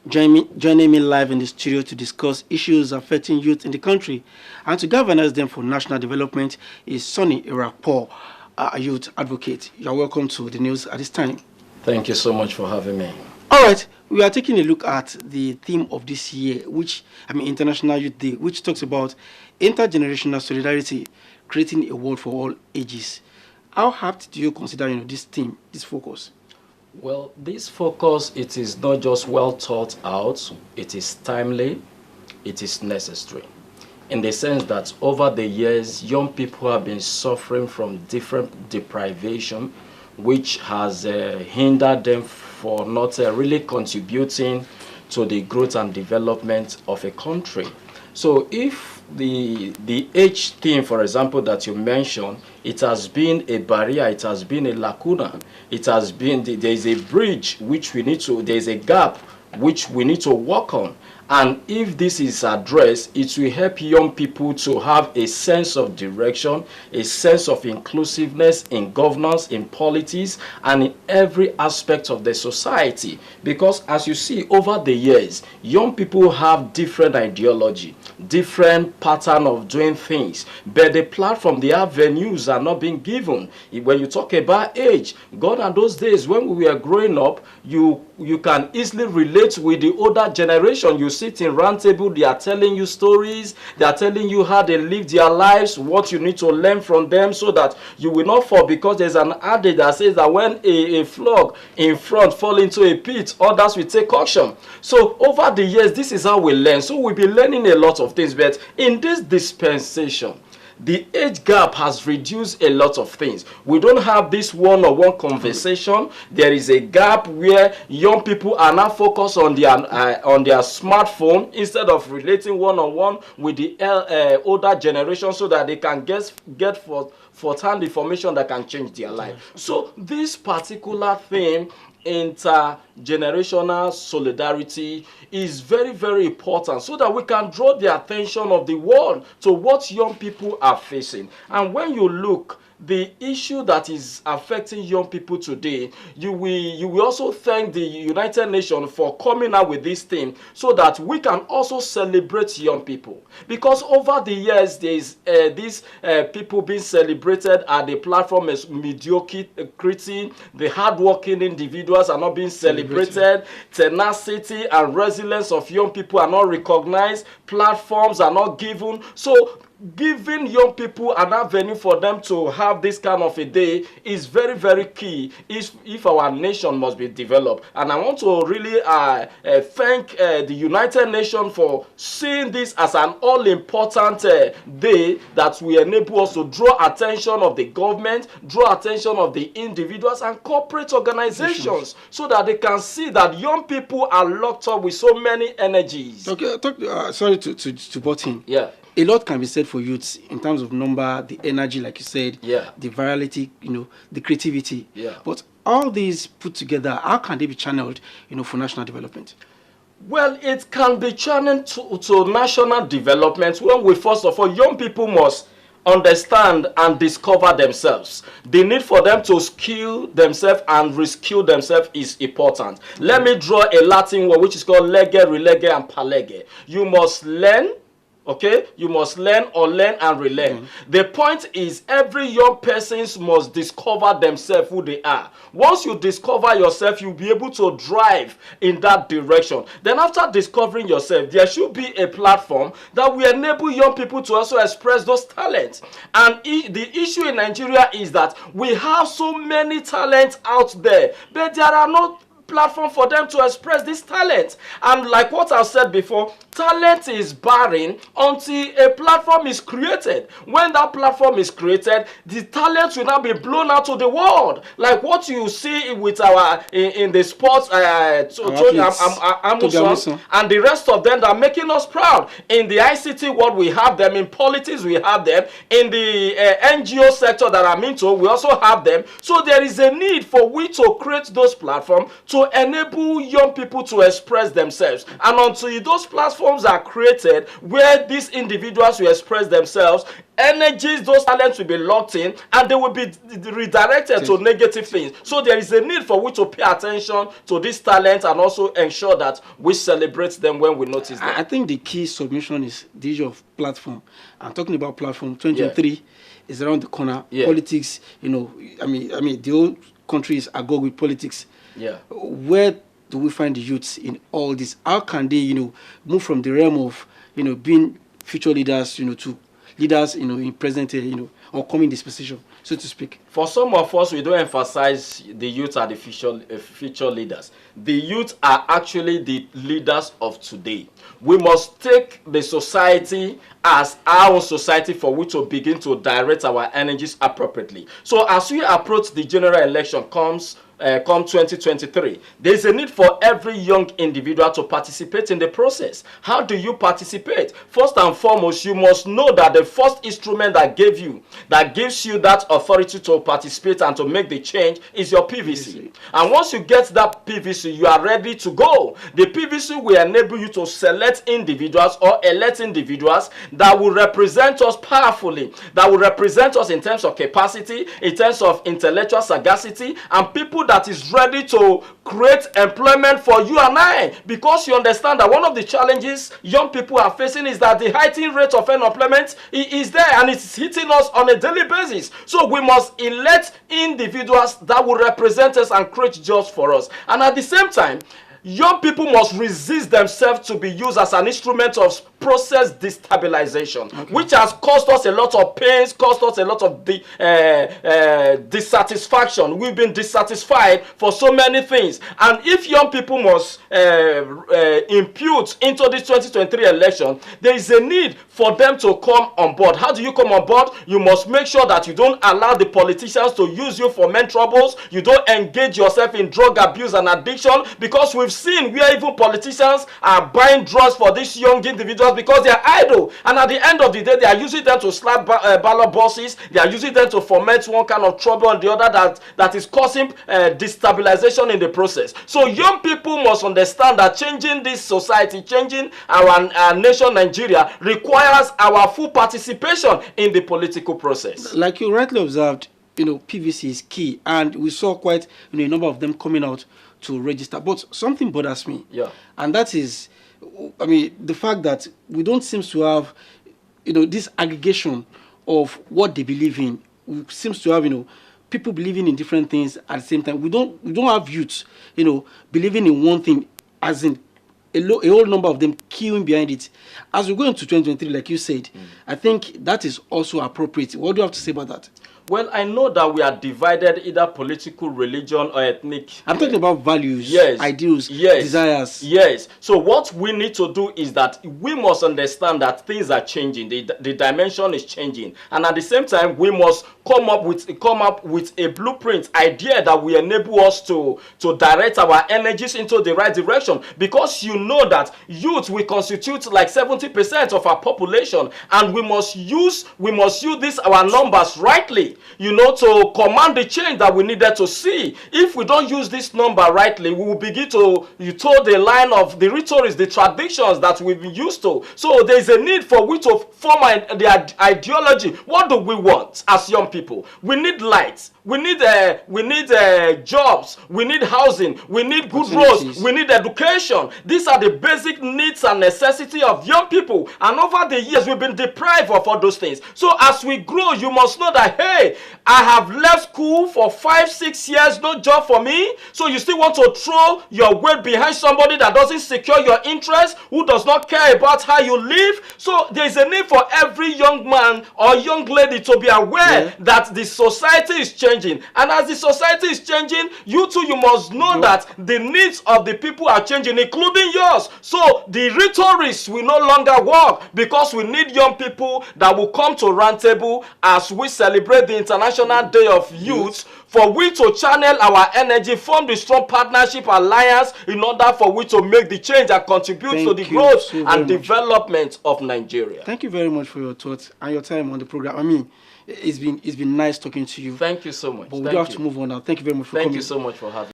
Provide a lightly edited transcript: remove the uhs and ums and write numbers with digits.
Joining me live in the studio to discuss issues affecting youth in the country and to galvanize them for national development is Sonny Irakpo, a youth advocate. You are welcome to the news at this time. Thank you so much for having me. All right, we are taking a look at the theme of this year, International Youth Day, which talks about intergenerational solidarity, creating a world for all ages. How apt do you consider this theme, this focus? Well, this focus, it is not just well thought out, it is timely, it is necessary. In the sense that over the years, young people have been suffering from different deprivation, which has hindered them for not really contributing to the growth and development of a country. So if the age thing, for example, that you mentioned, it has been a barrier, it has been a lacuna, it has been, there is a bridge which we need to, there is a gap which we need to work on. And if this is addressed, it will help young people to have a sense of direction, a sense of inclusiveness in governance, in politics, and in every aspect of the society. Because as you see, over the years, young people have different ideology, different pattern of doing things, but the platform, the avenues are not being given. When you talk about age, gone are those days when we were growing up, you can easily relate with the older generation. You sit in round table, they are telling you stories, they are telling you how they live their lives, what you need to learn from them so that you will not fall, because there's an adage that says that when a frog in front fall into a pit, others will take caution. So over the years, this is how we learn. So we'll be learning a lot of things, but in this dispensation, the age gap has reduced a lot of things. We don't have this one-on-one conversation. There is a gap where young people are now focused on their smartphone instead of relating one-on-one with the older generation so that they can get first-hand information that can change their life. So this particular thing, intergenerational solidarity, is very, very important so that we can draw the attention of the world to what young people are facing. And when you look, the issue that is affecting young people today, you will also thank the United Nations for coming out with this thing so that we can also celebrate young people. Because over the years, there is these people being celebrated at the platform as mediocrity. The hardworking individuals are not being celebrated. Tenacity and resilience of young people are not recognized. Platforms are not given. So giving young people an avenue for them to have this kind of a day is very, very key if our nation must be developed. And I want to really thank the United Nations for seeing this as an all-important day that will enable us to draw attention of the government, draw attention of the individuals and corporate organizations so that they can see that young people are locked up with so many energies. Okay, sorry to butt in. Yeah. A lot can be said for youths in terms of number, the energy, like you said, the virality, the creativity. Yeah. But all these put together, how can they be channeled, for national development? Well, it can be channeled to national development when we, first of all, young people must understand and discover themselves. The need for them to skill themselves and reskill themselves is important. Let me draw a Latin word which is called lege, relege, and palege. You must learn. Okay, you must learn or learn and relearn. The point is every young person must discover themselves, who they are. Once you discover yourself, you'll be able to drive in that direction. Then after discovering yourself, there should be a platform that will enable young people to also express those talents. And the issue in Nigeria is that we have so many talents out there, but there are no platform for them to express this talent. And like what I've said before, talent is barren until a platform is created. When that platform is created, the talent will now be blown out to the world. Like what you see with our in the sports, Amuson, and the rest of them that are making us proud. In the ICT world, we have them. In politics, we have them. In the NGO sector that I'm into, we also have them. So there is a need for we to create those platforms to enable young people to express themselves. And until those platforms platforms are created where these individuals will express themselves, energies, those talents will be locked in, and they will be redirected to negative things. So there is a need for we to pay attention to these talents and also ensure that we celebrate them when we notice them. I think the key submission is the issue of platform. I'm talking about platform. 2023 is around the corner. Politics, I mean, the whole country is agog with politics. Where do we find the youths in all this? How can they, move from the realm of, being future leaders, to leaders, in present, or coming this position, so to speak? For some of us, we don't emphasize the youth are the future leaders. The youth are actually the leaders of today. We must take the society as our own society for which to begin to direct our energies appropriately. So as we approach the general election come 2023, there's a need for every young individual to participate in the process. How do you participate? First and foremost, you must know that the first instrument that gives you that authority to participate and to make the change is your PVC. And once you get that PVC, you are ready to go. The PVC will enable you to select individuals or elect individuals that will represent us powerfully, that will represent us in terms of capacity, in terms of intellectual sagacity, and people that is ready to create employment for you and I. Because you understand that one of the challenges young people are facing is that the heightened rate of unemployment is there, and it's hitting us on a daily basis. So we must elect individuals that will represent us and create jobs for us. And at the same time, young people must resist themselves to be used as an instrument of process destabilization, which has caused us a lot of pains, caused us a lot of dissatisfaction. We've been dissatisfied for so many things. And if young people must impute into this 2023 election, there is a need for them to come on board. How do you come on board? You must make sure that you don't allow the politicians to use you for men troubles. You don't engage yourself in drug abuse and addiction, because we've seen where even politicians are buying drugs for these young individuals because they are idle, and at the end of the day they are using them to slap ballot boxes. They are using them to foment one kind of trouble and the other that is causing destabilization in the process. So young people must understand that changing this society, changing our nation Nigeria, requires our full participation in the political process. Like you rightly observed, PVC is key, and we saw quite a number of them coming out to register. But something bothers me, and that is, the fact that we don't seem to have, this aggregation of what they believe in. We seems to have, people believing in different things at the same time. We don't have youths, believing in one thing, as in a whole number of them queuing behind it. As we go into 2023, like you said, I think that is also appropriate. What do you have to say about that? Well, I know that we are divided either political, religion, or ethnic. I'm talking about values, ideals, desires. So what we need to do is that we must understand that things are changing. The dimension is changing, and at the same time, we must come up with a blueprint idea that will enable us to direct our energies into the right direction. Because you know that youth will constitute like 70% of our population, and we must use this our numbers rightly, to command the change that we needed to see. If we don't use this number rightly, we will begin to toe the line of the rhetoric, the traditions that we've been used to. So there is a need for we to form the ideology. What do we want as young people? We need lights. We need jobs. We need housing. We need good roads. We need education. These are the basic needs and necessity of young people. And over the years, we've been deprived of all those things. So as we grow, you must know that, hey, I have left school for 5-6 years, no job for me. So you still want to throw your weight behind somebody that doesn't secure your interest, who does not care about how you live. So there is a need for every young man or young lady to be aware that the society is changing. And as the society is changing, you too, you must know that the needs of the people are changing, including yours. So the rhetorics will no longer work, because we need young people that will come to round table as we celebrate the International Day of Youth, for we to channel our energy, form the strong partnership alliance in order for we to make the change and contribute to the growth and development of Nigeria. Thank you very much for your thoughts and your time on the program. It's been nice talking to you. Thank you so much. But we do have to move on now. Thank you very much for coming. Thank you so much for having me.